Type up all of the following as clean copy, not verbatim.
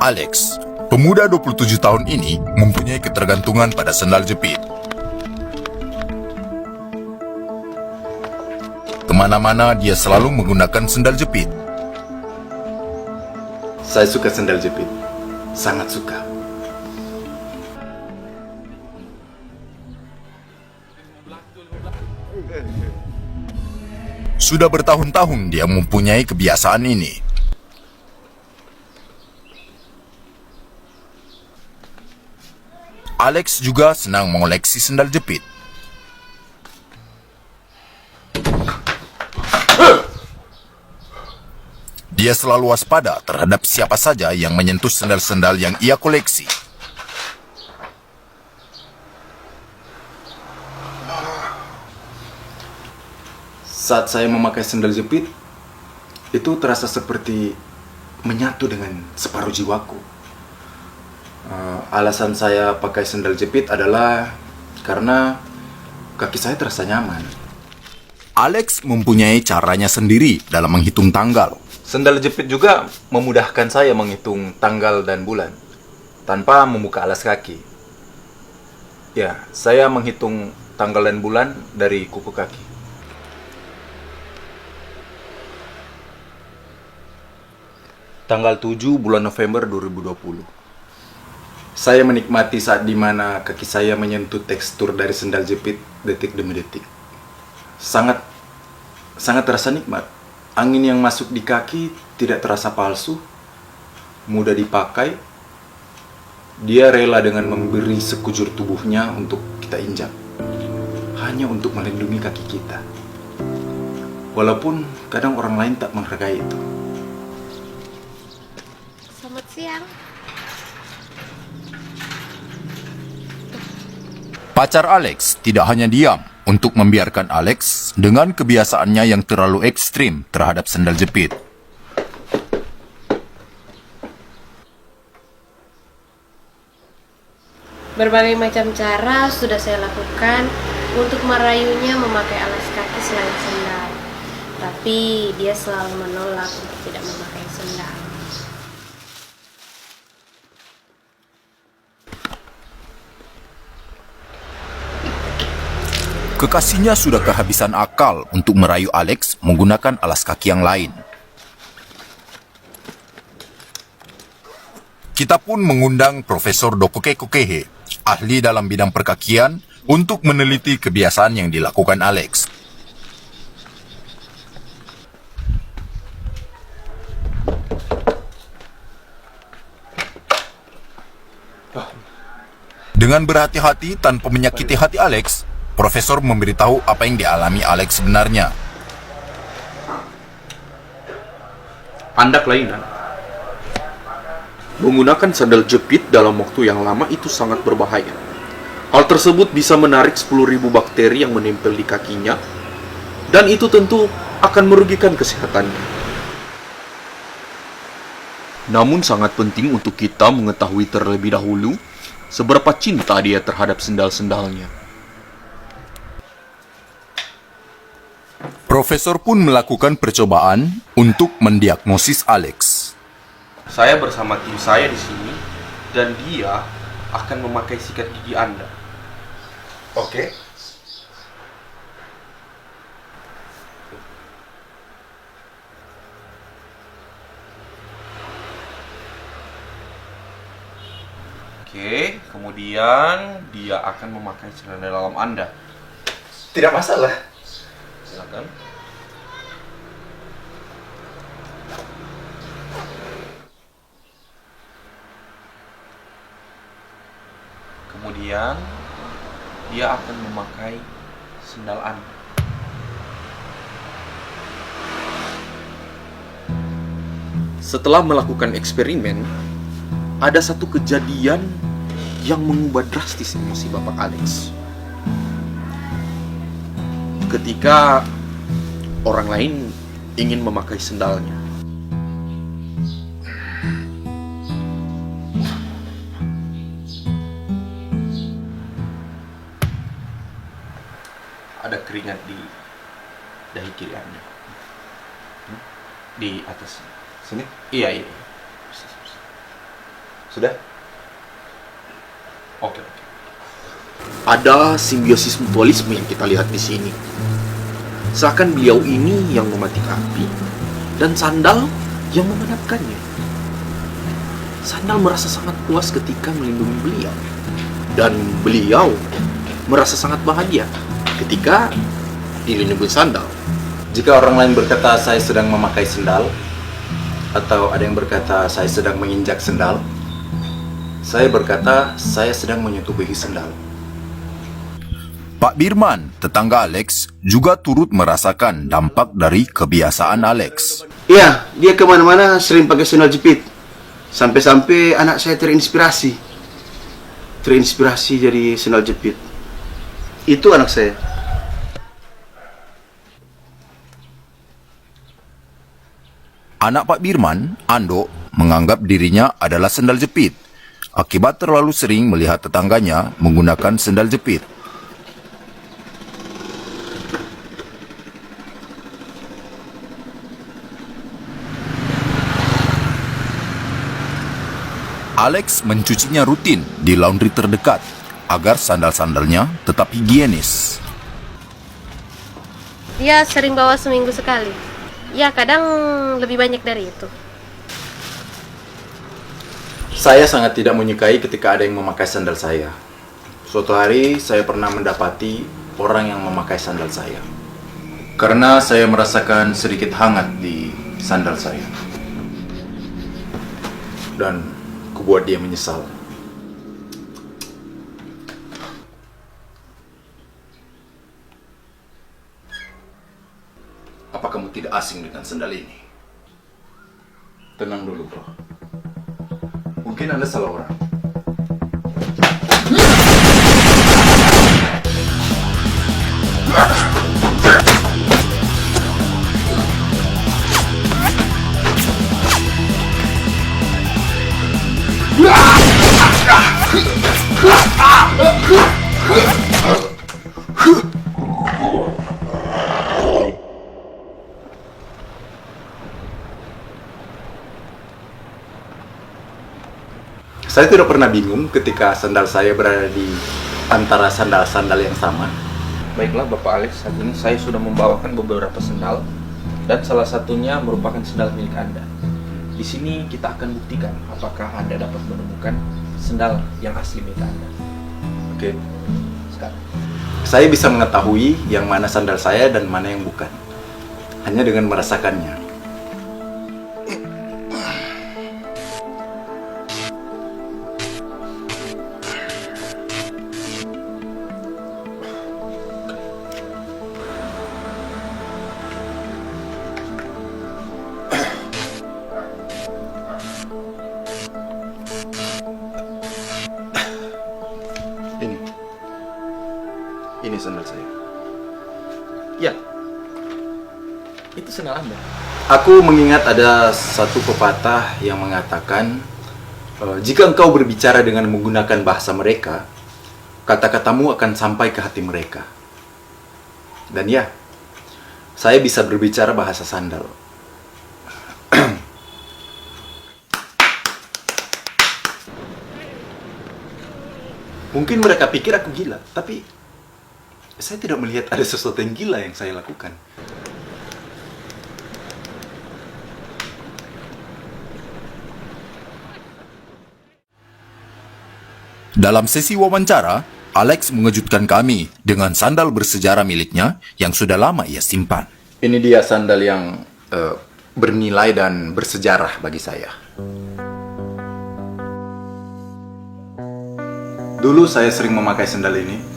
Alex, pemuda 27 tahun ini mempunyai ketergantungan pada sendal jepit. Kemana-mana dia selalu menggunakan sendal jepit. Saya suka sendal jepit, sangat suka. Sudah bertahun-tahun dia mempunyai kebiasaan ini. Alex juga senang mengoleksi sendal jepit. Dia selalu waspada terhadap siapa saja yang menyentuh sendal-sendal yang ia koleksi. Saat saya memakai sendal jepit, itu terasa seperti menyatu dengan separuh jiwaku. Alasan saya pakai sendal jepit adalah karena kaki saya terasa nyaman. Alex mempunyai caranya sendiri dalam menghitung tanggal. Sendal jepit juga memudahkan saya menghitung tanggal dan bulan tanpa membuka alas kaki. Ya, saya menghitung tanggal dan bulan dari kuku kaki. Tanggal 7 bulan November 2020. Saya menikmati saat dimana kaki saya menyentuh tekstur dari sendal jepit detik demi detik. Sangat terasa nikmat. Angin yang masuk di kaki tidak terasa palsu, mudah dipakai. Dia rela dengan memberi sekujur tubuhnya untuk kita injak, hanya untuk melindungi kaki kita. Walaupun kadang orang lain tak menghargai itu. Selamat siang. Pacar Alex tidak hanya diam untuk membiarkan Alex dengan kebiasaannya yang terlalu ekstrim terhadap sendal jepit. Berbagai macam cara sudah saya lakukan untuk merayunya memakai alas kaki selain sendal. Tapi dia selalu menolak untuk tidak memakai sendal. Kekasihnya sudah kehabisan akal untuk merayu Alex menggunakan alas kaki yang lain. Kita pun mengundang Profesor Dokoke Kokehe, ahli dalam bidang perkakian, untuk meneliti kebiasaan yang dilakukan Alex. Dengan berhati-hati tanpa menyakiti hati Alex, Profesor memberitahu apa yang dialami Alex sebenarnya. Anda kelainan. Menggunakan sandal jepit dalam waktu yang lama itu sangat berbahaya. Hal tersebut bisa menarik 10.000 bakteri yang menempel di kakinya, dan itu tentu akan merugikan kesehatannya. Namun sangat penting untuk kita mengetahui terlebih dahulu seberapa cinta dia terhadap sendal-sendalnya. Profesor pun melakukan percobaan untuk mendiagnosis Alex. Saya bersama tim saya di sini, dan dia akan memakai sikat gigi Anda. Oke? Oke, kemudian dia akan memakai celana dalam Anda. Tidak masalah. Silakan. Kemudian dia akan memakai sendal Anda. Setelah melakukan eksperimen, ada satu kejadian yang mengubah drastis emosi Bapak Alex. Ketika orang lain ingin memakai sendalnya. Ada keringat di dahi kiri Anda. Di atas. Sini. Iya. Sudah? Oke. Ada simbiosis mutualisme yang kita lihat di sini. Seakan beliau ini yang mematik api dan Sandal yang memadamkannya. Sandal merasa sangat puas ketika melindungi beliau, dan beliau merasa sangat bahagia ketika dilindungi Sandal. Jika orang lain berkata saya sedang memakai sendal, atau ada yang berkata saya sedang menginjak sendal, saya berkata saya sedang menyetubuhi sendal. Pak Birman, tetangga Alex, juga turut merasakan dampak dari kebiasaan Alex. Iya, dia kemana-mana sering pakai sendal jepit. Sampai-sampai anak saya terinspirasi jadi sendal jepit. Itu anak saya. Anak Pak Birman, Ando, menganggap dirinya adalah sendal jepit akibat terlalu sering melihat tetangganya menggunakan sendal jepit. Alex mencucinya rutin di laundry terdekat agar sandal-sandalnya tetap higienis. Dia sering bawa seminggu sekali. Ya, kadang lebih banyak dari itu. Saya sangat tidak menyukai ketika ada yang memakai sandal saya. Suatu hari saya pernah mendapati orang yang memakai sandal saya. Karena saya merasakan sedikit hangat di sandal saya. Dan kubuat dia menyesal. Apa kamu tidak asing dengan sandal ini? Tenang dulu, bro. Mungkin Anda salah orang. Saya tidak pernah bingung ketika sandal saya berada di antara sandal-sandal yang sama. Baiklah Bapak Alex, saat ini saya sudah membawakan beberapa sendal dan salah satunya merupakan sendal milik Anda. Di sini kita akan buktikan apakah Anda dapat menemukan sendal yang asli milik Anda. Oke. Sekarang. Saya bisa mengetahui yang mana sandal saya dan mana yang bukan. Hanya dengan merasakannya. Ini sandal saya. Ya, itu sendal Anda. Aku mengingat ada satu pepatah yang mengatakan, jika engkau berbicara dengan menggunakan bahasa mereka, kata-katamu akan sampai ke hati mereka. Dan ya, saya bisa berbicara bahasa sandal. Mungkin mereka pikir aku gila, tapi saya tidak melihat ada sesuatu yang gila yang saya lakukan. Dalam sesi wawancara, Alex mengejutkan kami dengan sandal bersejarah miliknya yang sudah lama ia simpan. Ini dia sandal yang bernilai dan bersejarah bagi saya. Dulu saya sering memakai sandal ini.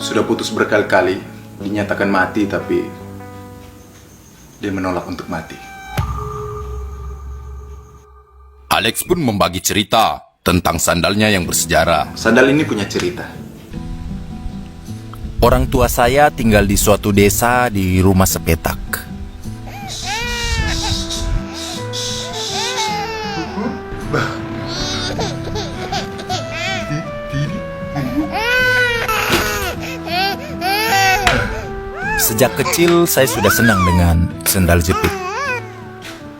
Sudah putus berkali-kali, dinyatakan mati, tapi dia menolak untuk mati. Alex pun membagi cerita tentang sandalnya yang bersejarah. Sandal ini punya cerita. Orang tua saya tinggal di suatu desa di rumah sepetak. Sejak kecil saya sudah senang dengan sendal jepit.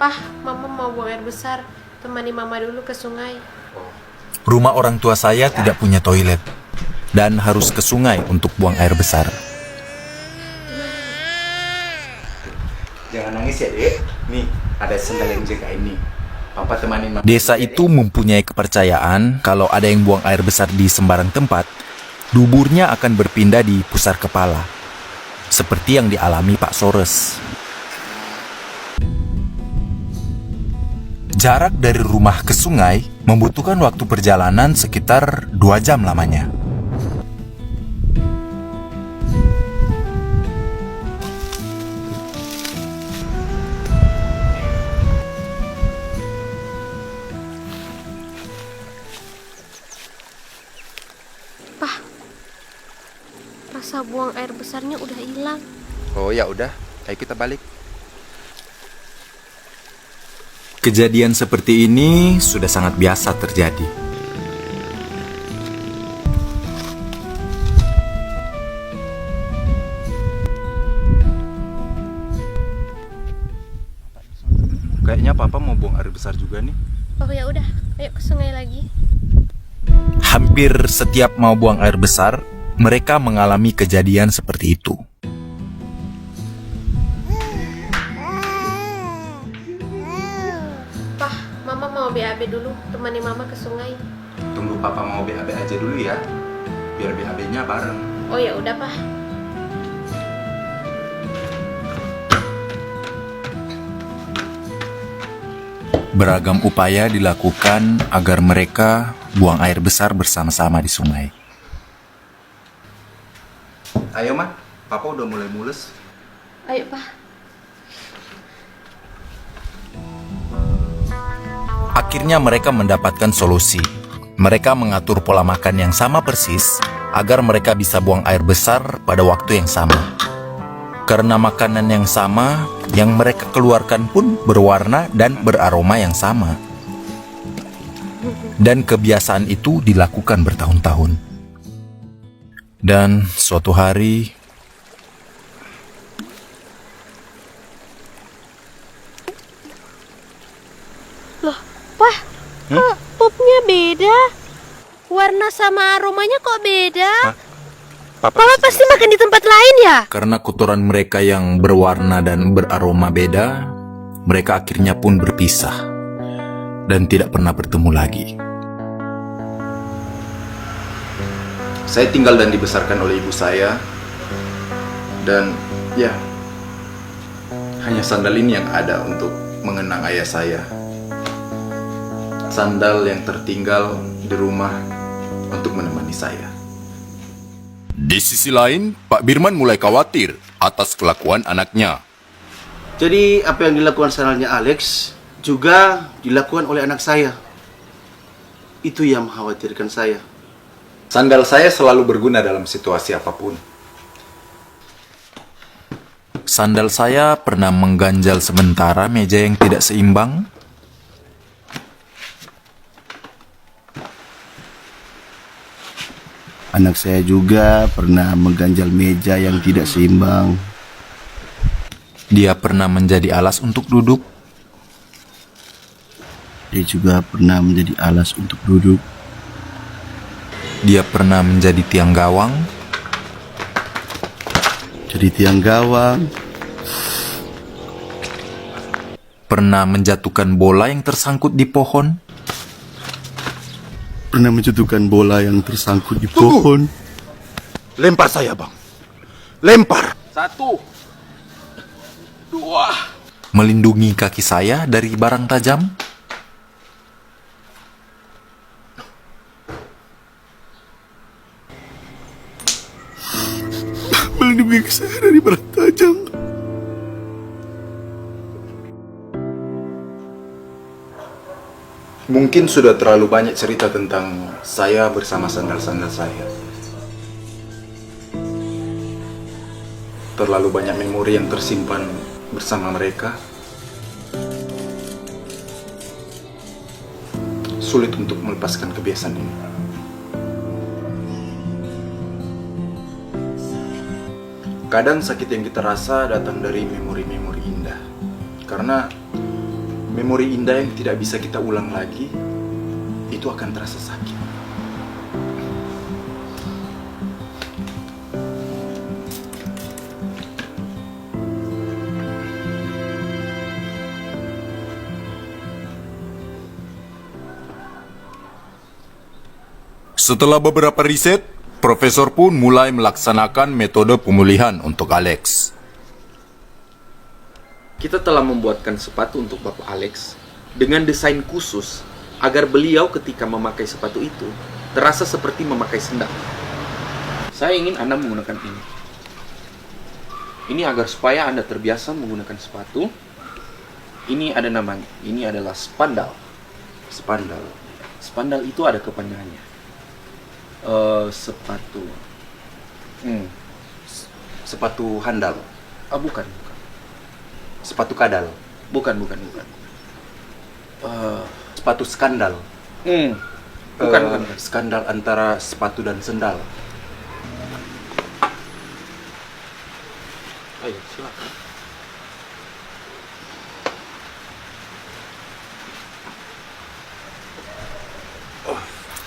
Pah, mama mau buang air besar. Temani mama dulu ke sungai. Rumah orang tua saya tidak punya toilet dan harus ke sungai untuk buang air besar. Jangan nangis ya, Dek. Nih, ada sendal yang jaga ini. Papa temanin mama. Desa itu mempunyai kepercayaan kalau ada yang buang air besar di sembarang tempat, duburnya akan berpindah di pusar kepala, seperti yang dialami Pak Sores. Jarak dari rumah ke sungai membutuhkan waktu perjalanan sekitar 2 jam lamanya. Pah, rasa buang air besarnya udah hilang. Oh ya udah, ayo kita balik. Kejadian seperti ini sudah sangat biasa terjadi. Kayaknya Papa mau buang air besar juga nih. Oh ya udah, ayo ke sungai lagi. Hampir setiap mau buang air besar, mereka mengalami kejadian seperti itu. Pah, mama mau BAB dulu. Temani mama ke sungai. Tunggu Papa mau BAB aja dulu ya. Biar BAB-nya bareng. Oh ya udah, Pah. Beragam upaya dilakukan agar mereka buang air besar bersama-sama di sungai. Ayo, Ma. Papa udah mulai mules. Ayo, Pah. Akhirnya mereka mendapatkan solusi. Mereka mengatur pola makan yang sama persis agar mereka bisa buang air besar pada waktu yang sama. Karena makanan yang sama, yang mereka keluarkan pun berwarna dan beraroma yang sama. Dan kebiasaan itu dilakukan bertahun-tahun. Dan suatu hari, Loh, Pah, kok popnya beda? Warna sama aromanya kok beda? Papa Papa pasti makan di tempat lain ya? karena kotoran mereka yang berwarna dan beraroma beda, mereka akhirnya pun berpisah dan tidak pernah bertemu lagi. Saya tinggal dan dibesarkan oleh ibu saya. Dan ya, hanya sandal ini yang ada untuk mengenang ayah saya. Sandal yang tertinggal di rumah untuk menemani saya. Di sisi lain, Pak Birman mulai khawatir atas kelakuan anaknya. Jadi apa yang dilakukan sandalnya Alex juga dilakukan oleh anak saya. Itu yang mengkhawatirkan saya. Sandal saya selalu berguna dalam situasi apapun. Sandal saya pernah mengganjal sementara meja yang tidak seimbang. Anak saya juga pernah mengganjal meja yang tidak seimbang. Dia pernah menjadi alas untuk duduk. Dia juga pernah menjadi alas untuk duduk. Dia pernah menjadi tiang gawang. Jadi tiang gawang. Pernah menjatuhkan bola yang tersangkut di pohon. Pernah menjatuhkan bola yang tersangkut di pohon. Lempar saya, Bang. Lempar. 1, 2. Melindungi kaki saya dari barang tajam. Melindungi saya dari barang tajam. Mungkin sudah terlalu banyak cerita tentang saya bersama sandal-sandal saya. Terlalu banyak memori yang tersimpan bersama mereka. Sulit untuk melepaskan kebiasaan ini. Kadang sakit yang kita rasa datang dari memori-memori indah. Karena memori indah yang tidak bisa kita ulang lagi, itu akan terasa sakit. Setelah beberapa riset, profesor pun mulai melaksanakan metode pemulihan untuk Alex. Kita telah membuatkan sepatu untuk Bapak Alex dengan desain khusus agar beliau ketika memakai sepatu itu terasa seperti memakai sendal. Saya ingin Anda menggunakan ini. Ini agar supaya Anda terbiasa menggunakan sepatu. Ini ada namanya. Ini adalah spandal. Spandal. Spandal itu ada kepanjangannya. Sepatu. Sepatu handal. Bukan. Sepatu kadal. Bukan. Sepatu skandal. Bukan. Skandal antara sepatu dan sendal. Ayo, silakan.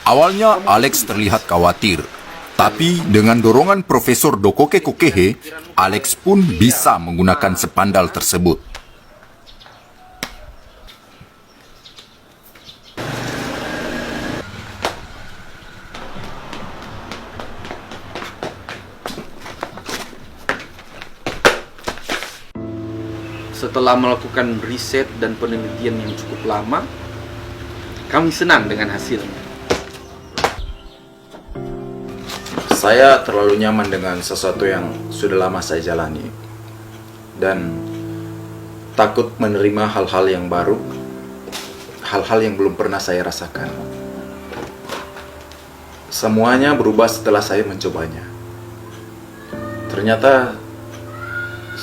Awalnya Alex terlihat khawatir, tapi dengan dorongan Profesor Dokoke Kokehe, Alex pun bisa menggunakan spandal tersebut. Setelah melakukan riset dan penelitian yang cukup lama, kami senang dengan hasilnya. Saya terlalu nyaman dengan sesuatu yang sudah lama saya jalani. Dan takut menerima hal-hal yang baru, hal-hal yang belum pernah saya rasakan. Semuanya berubah setelah saya mencobanya. Ternyata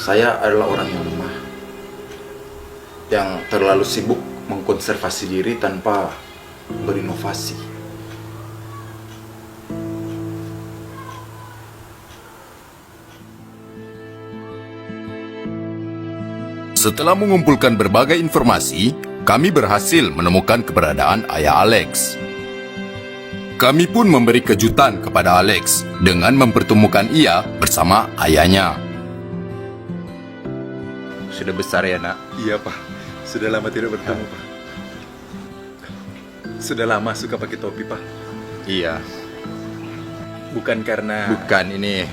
saya adalah orang yang lemah, yang terlalu sibuk mengkonservasi diri tanpa berinovasi. Setelah mengumpulkan berbagai informasi, kami berhasil menemukan keberadaan ayah Alex. Kami pun memberi kejutan kepada Alex dengan mempertemukan ia bersama ayahnya. Sudah besar ya, Nak? Iya, Pak. Sudah lama tidak bertemu, Pak. Sudah lama suka pakai topi, Pak. Iya, Bukan karena... bukan ini.